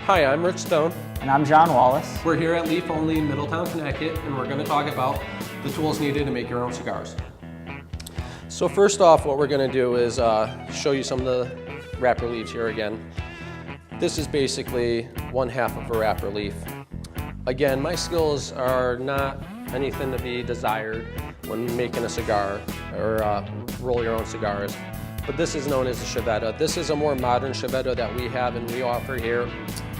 Hi, I'm Rich Stone. And I'm John Wallace. We're here at Leaf Only in Middletown, Connecticut, and we're going to talk about the tools needed to make your own cigars. So first off, what we're going to do is show you some of the wrapper leaves here again. This is basically 1/2 of a wrapper leaf. Again, my skills are not anything to be desired when making a cigar or roll your own cigars. But this is known as a Chivetta. This is a more modern Chivetta that we have and we offer here.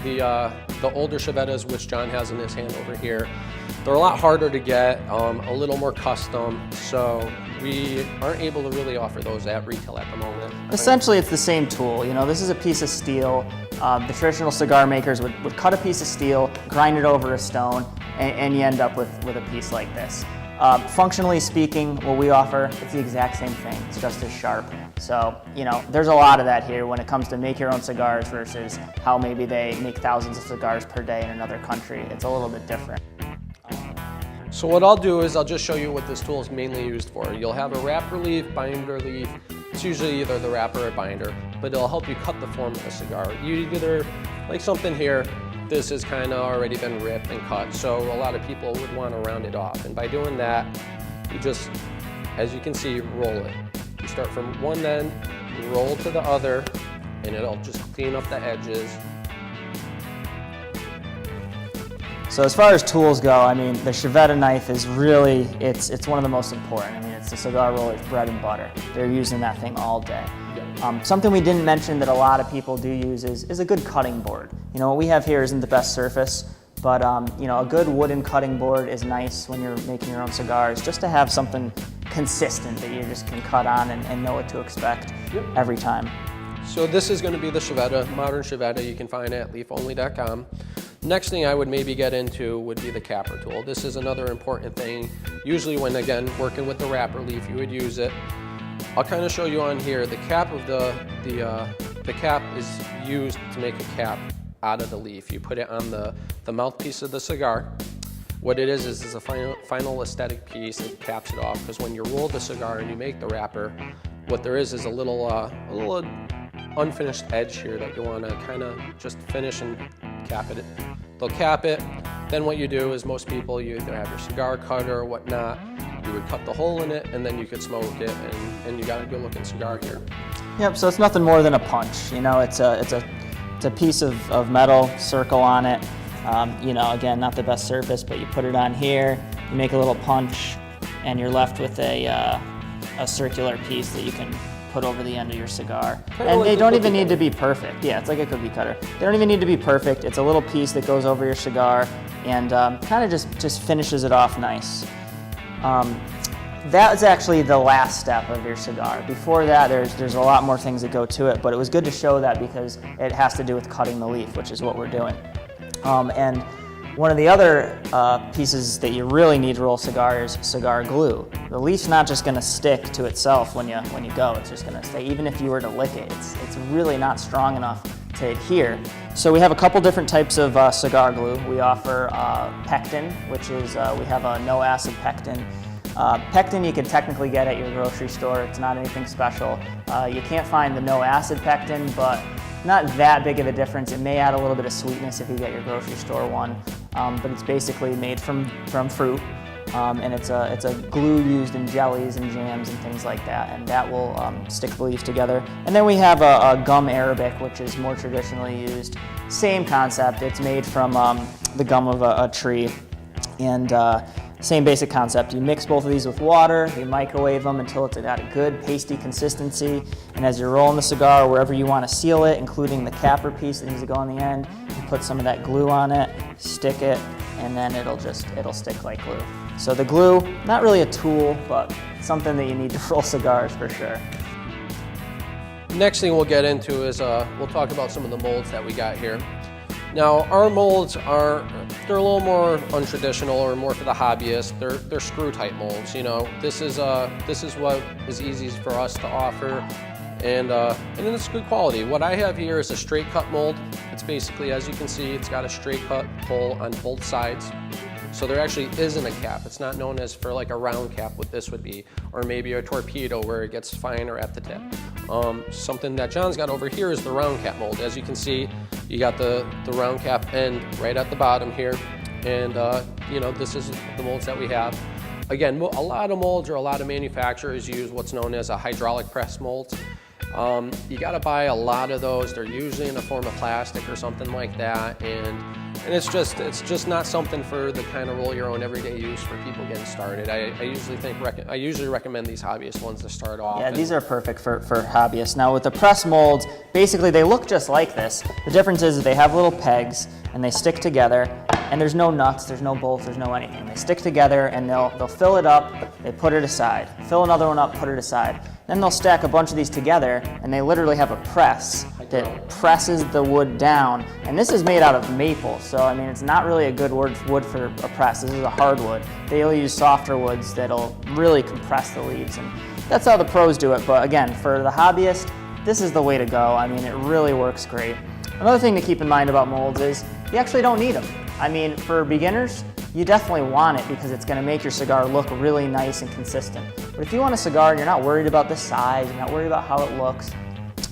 The older Chivettas, which John has in his hand over here, they're a lot harder to get, a little more custom, so we aren't able to really offer those at retail at the moment. Essentially, it's the same tool. You know, this is a piece of steel. The traditional cigar makers would cut a piece of steel, grind it over a stone, and you end up with a piece like this. Functionally speaking, what we offer, it's the exact same thing. It's just as sharp. So, you know, there's a lot of that here when it comes to make your own cigars versus how maybe they make thousands of cigars per day in another country. It's a little bit different. So what I'll do is I'll just show you what this tool is mainly used for. You'll have a wrapper leaf, binder leaf. It's usually either the wrapper or binder, but it'll help you cut the form of the cigar. You either, like something here, this has kind of already been ripped and cut, so a lot of people would want to round it off. And by doing that, you just, as you can see, roll it. You start from one end, roll to the other, and it'll just clean up the edges. So as far as tools go, I mean, the Chivetta knife is really, it's one of the most important. I mean, it's the cigar roller's bread and butter. They're using that thing all day. Something we didn't mention that a lot of people do use is a good cutting board. You know, what we have here isn't the best surface, but you know, a good wooden cutting board is nice when you're making your own cigars, just to have something consistent that you just can cut on and know what to expect every time. So this is going to be the Chivetta, modern Chivetta. You can find it at leafonly.com. Next thing I would maybe get into would be the capper tool. This is another important thing. Usually when, again, working with the wrapper leaf, you would use it. I'll kind of show you on here, the cap of the cap is used to make a cap out of the leaf. You put it on the mouthpiece of the cigar. What it is a final aesthetic piece. It caps it off, because when you roll the cigar and you make the wrapper, what there is a little unfinished edge here that you want to kind of just finish and cap it. They'll cap it. Then what you do is, most people, you either have your cigar cutter or whatnot, you would cut the hole in it and then you could smoke it, and you got a good looking cigar here. Yep, so it's nothing more than a punch. You know, it's a piece of metal, circle on it. You know, again, not the best surface, but you put it on here, you make a little punch, and you're left with a circular piece that you can put over the end of your cigar. And they don't even need to be perfect. Yeah, it's like a cookie cutter. They don't even need to be perfect. It's a little piece that goes over your cigar and kind of just finishes it off nice. That is actually the last step of your cigar. Before that, there's a lot more things that go to it, but it was good to show that because it has to do with cutting the leaf, which is what we're doing. And one of the other pieces that you really need to roll cigar is cigar glue. The leaf's not just going to stick to itself when you go. It's just going to stay. Even if you were to lick it, it's really not strong enough to adhere. So we have a couple different types of cigar glue. We offer pectin, which is we have a no acid pectin. Pectin you can technically get at your grocery store. It's not anything special. You can't find the no acid pectin, but not that big of a difference. It may add a little bit of sweetness if you get your grocery store one, but it's basically made from fruit, and it's a glue used in jellies and jams and things like that, and that will stick the leaves together. And then we have a gum arabic, which is more traditionally used. Same concept. It's made from the gum of a tree, and same basic concept. You mix both of these with water, you microwave them until it's got a good pasty consistency, and as you're rolling the cigar, wherever you want to seal it, including the capper piece that needs to go on the end, you put some of that glue on it, stick it, and then it'll stick like glue. So the glue, not really a tool, but something that you need to roll cigars for sure. Next thing we'll get into is we'll talk about some of the molds that we got here. Now, our molds they're a little more untraditional, or more for the hobbyist. They're screw type molds. You know, this is what is easy for us to offer, and it's good quality. What I have here is a straight cut mold. It's basically, as you can see, it's got a straight cut hole on both sides. So there actually isn't a cap. It's not known as for like a round cap, what this would be, or maybe a torpedo where it gets finer at the tip. Something that John's got over here is the round cap mold. As you can see, you got the round cap end right at the bottom here. And this is the molds that we have. Again, a lot of molds or a lot of manufacturers use what's known as a hydraulic press molds. You got to buy a lot of those. They're usually in the form of plastic or something like that, and it's just not something for the kind of roll your own everyday use for people getting started. I usually recommend these hobbyist ones to start off. Yeah, these are perfect for hobbyists. Now with the press molds, basically they look just like this. The difference is that they have little pegs and they stick together, and there's no nuts, there's no bolts, there's no anything. They stick together and they'll fill it up, they put it aside. Fill another one up, put it aside. Then they'll stack a bunch of these together and they literally have a press that presses the wood down. And this is made out of maple, so I mean it's not really a good wood for a press. This is a hardwood. They'll use softer woods that'll really compress the leaves, and that's how the pros do it. But again, for the hobbyist, this is the way to go. I mean, it really works great. Another thing to keep in mind about molds is you actually don't need them. I mean, for beginners, you definitely want it because it's going to make your cigar look really nice and consistent. But if you want a cigar and you're not worried about the size, you're not worried about how it looks,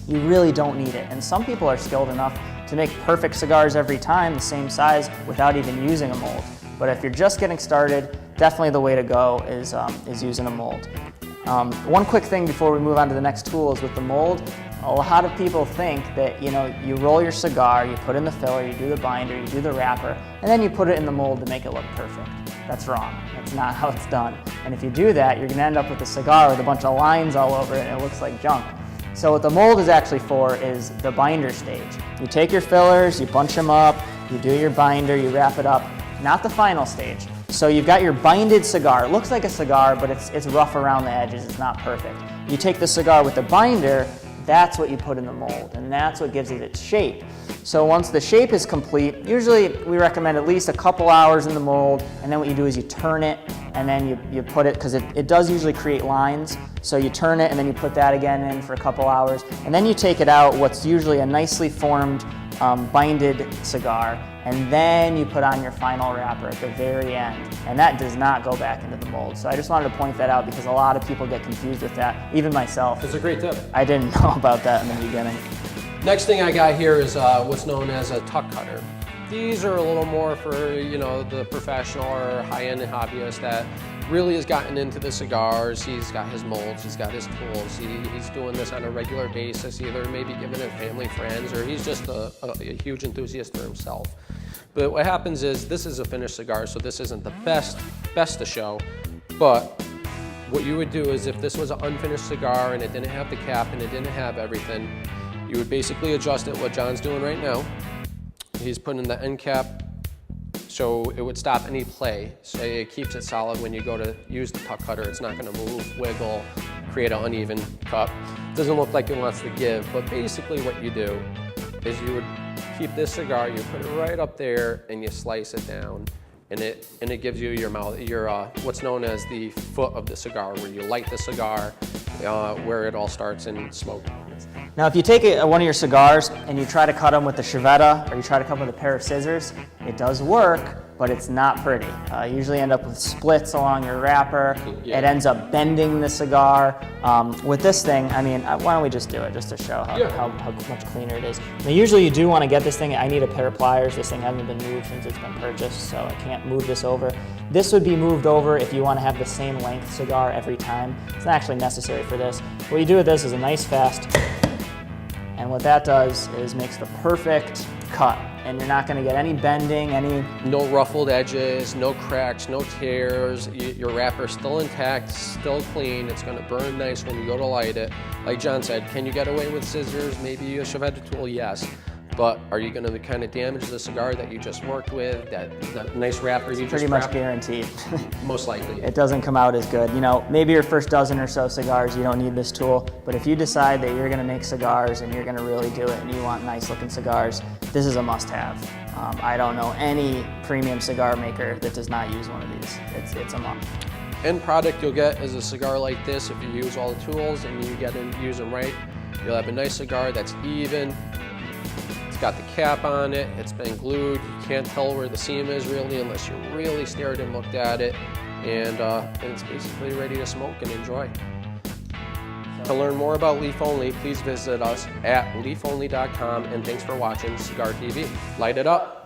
you really don't need it. And some people are skilled enough to make perfect cigars every time, the same size, without even using a mold. But if you're just getting started, definitely the way to go is using a mold. One quick thing before we move on to the next tool is with the mold. A lot of people think that you roll your cigar, you put in the filler, you do the binder, you do the wrapper, and then you put it in the mold to make it look perfect. That's wrong. That's not how it's done. And if you do that, you're going to end up with a cigar with a bunch of lines all over it and it looks like junk. So what the mold is actually for is the binder stage. You take your fillers, you bunch them up, you do your binder, you wrap it up, not the final stage. So you've got your binded cigar. It looks like a cigar, but it's rough around the edges, it's not perfect. You take the cigar with the binder, that's what you put in the mold, and that's what gives it its shape. So once the shape is complete, usually we recommend at least a couple hours in the mold, and then what you do is you turn it, and then you put it, because it does usually create lines, so you turn it and then you put that again in for a couple hours, and then you take it out, what's usually a nicely formed binded cigar, and then you put on your final wrapper at the very end, and that does not go back into the mold. So I just wanted to point that out because a lot of people get confused with that, even myself. It's a great tip. I didn't know about that in the beginning. Next thing I got here is what's known as a tuck cutter. These are a little more for the professional or high-end hobbyist that really has gotten into the cigars. He's got his molds, he's got his tools, he's doing this on a regular basis, either maybe giving it family, friends, or he's just a huge enthusiast for himself. But what happens is this is a finished cigar, so this isn't the best to show, but what you would do is if this was an unfinished cigar and it didn't have the cap and it didn't have everything, you would basically adjust it, what John's doing right now. He's putting the end cap so it would stop any play. So it keeps it solid when you go to use the tuck cutter. It's not going to move, wiggle, create an uneven cut. Doesn't look like it wants to give, but basically what you do is you would keep this cigar, you put it right up there and you slice it down, and it gives you your what's known as the foot of the cigar, where you light the cigar, where it all starts in smoke. Now if you take one of your cigars and you try to cut them with the Chevetta or you try to cut them with a pair of scissors, it does work, but it's not pretty. You usually end up with splits along your wrapper. Yeah. It ends up bending the cigar. With this thing, I mean, why don't we just do it just to show how much cleaner it is. Now usually you do want to get this thing, I need a pair of pliers. This thing hasn't been moved since it's been purchased, so I can't move this over. This would be moved over if you want to have the same length cigar every time. It's not actually necessary for this. What you do with this is a nice fast, and what that does is makes the perfect cut. And you're not going to get any bending, No ruffled edges, no cracks, no tears. Your wrapper's still intact, still clean. It's going to burn nice when you go to light it. Like John said, can you get away with scissors? Maybe a Chevetta tool, yes. But are you going to kind of damage the cigar that you just worked with, that nice wrapper you just pretty much guaranteed. Most likely. It doesn't come out as good. Maybe your first dozen or so cigars, you don't need this tool, but if you decide that you're going to make cigars and you're going to really do it and you want nice looking cigars, this is a must-have. I don't know any premium cigar maker that does not use one of these. It's a must. End product you'll get is a cigar like this. If you use all the tools and you use them right, you'll have a nice cigar that's even. It's It's got the cap on it. It's been glued. You can't tell where the seam is really unless you really stared and looked at it. And it's basically ready to smoke and enjoy. To learn more about Leaf Only, please visit us at leafonly.com, and thanks for watching Cigar TV. Light it up.